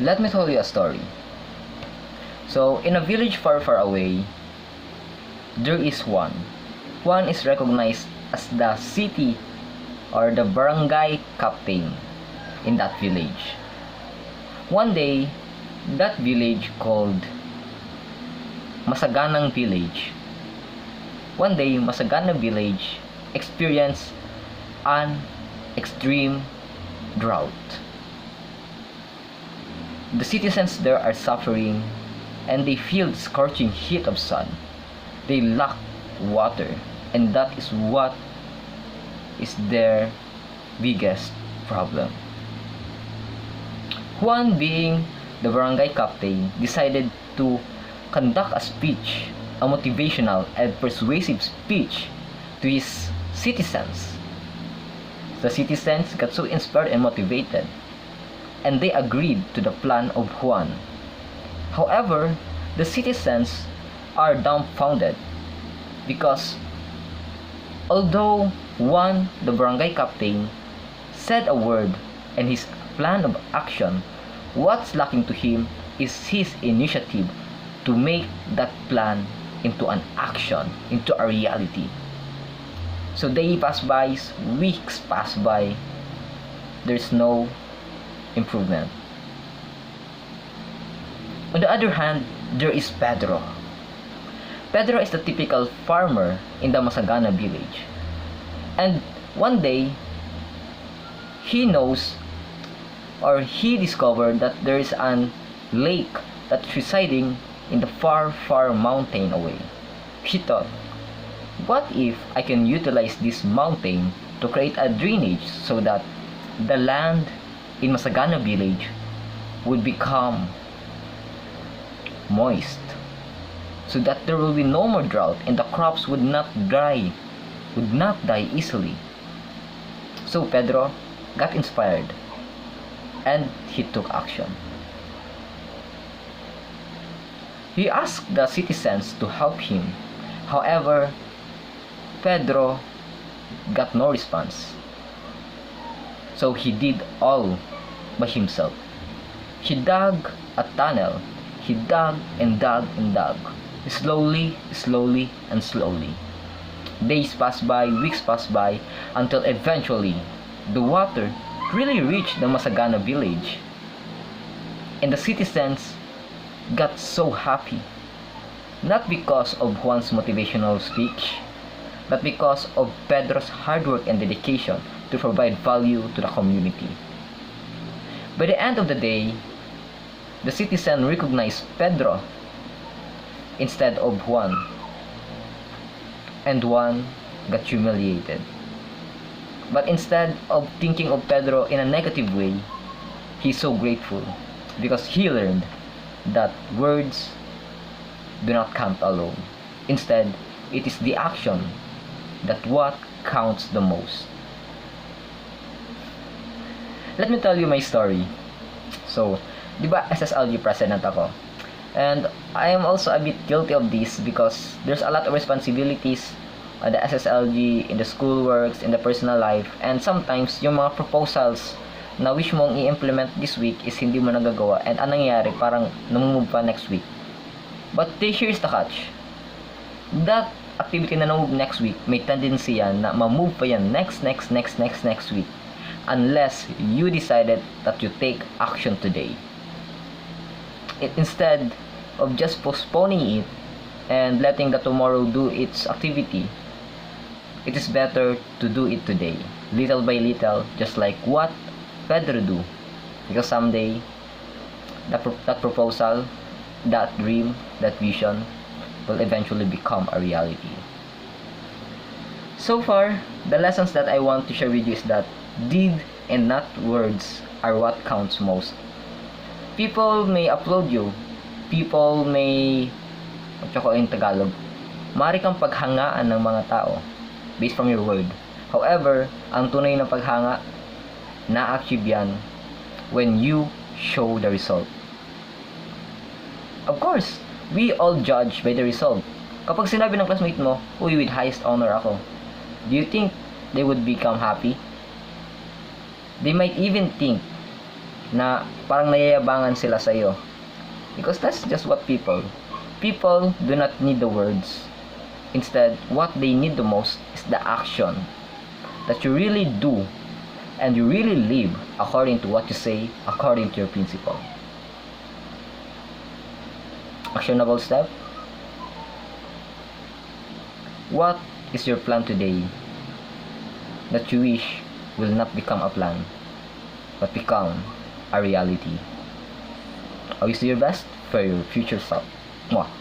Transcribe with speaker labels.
Speaker 1: Let me tell you a story. So, in a village far, far away, there is one. Juan is recognized as the city or the barangay captain in that village. One day, that village called Masaganang Village. One day, Masagana Village experienced an extreme drought. The citizens there are suffering and they feel the scorching heat of sun. They lack water, and that is what is their biggest problem. Juan, being the barangay captain, decided to conduct a speech, a motivational and persuasive speech to his citizens. The citizens got so inspired and motivated, and they agreed to the plan of Juan. However, the citizens are dumbfounded because although Juan, the barangay captain, said a word and his plan of action, what's lacking to him is his initiative to make that plan into an action, into a reality. So days pass by, weeks pass by, there's no improvement. On the other hand, there is Pedro. Pedro is the typical farmer in the Masagana village. And one day, he knows or he discovered that there is an lake that's residing in the far, far mountain away. He thought, what if I can utilize this mountain to create a drainage so that the land in Masagana village would become moist, so that there will be no more drought and the crops would not die easily. So Pedro got inspired and he took action. He asked the citizens to help him. However, Pedro got no response. So he did all by himself. He dug a tunnel. He dug and dug and dug. Slowly, slowly, and slowly. Days passed by, weeks passed by, until eventually the water really reached the Masagana village. And the citizens got so happy. Not because of Juan's motivational speech, but because of Pedro's hard work and dedication to provide value to the community. By the end of the day, the citizen recognized Pedro instead of Juan, and Juan got humiliated. But instead of thinking of Pedro in a negative way, he's so grateful because he learned that words do not count alone. Instead, it is the action that what counts the most. Let me tell you my story. So, di ba SSLG president ako? And I am also a bit guilty of this because there's a lot of responsibilities on the SSLG, in the school works, in the personal life, and sometimes yung mga proposals na wish mong i-implement this week is hindi mo nagagawa, and anong nangyayari, parang namumove pa next week. But here's the catch. That activity na namove next week, may tendency yan na ma-move pa yan next week unless you decided that you take action today. Instead of just postponing it and letting the tomorrow do its activity, it is better to do it today, little by little, just like what Pedro do, because someday that proposal, that dream, that vision will eventually become a reality. So far, the lessons that I want to share with you is that deed and not words are what counts most. People may applaud you, people may, tsaka in Tagalog, maaari kang paghangaan ng mga tao based from your word. However, ang tunay na paghanga, na-achieve yan when you show the result. Of course, we all judge by the result. Kapag sinabi ng classmate mo, uy, with highest honor ako, do you think they would become happy? They might even think na parang nayayabangan sila sa iyo. Because that's just what people do not need the words. Instead, what they need the most is the action that you really do and you really live according to what you say, according to your principle. Actionable step. What is your plan today that you wish will not become a plan but become a reality? Always do your best for your future self. Mwah.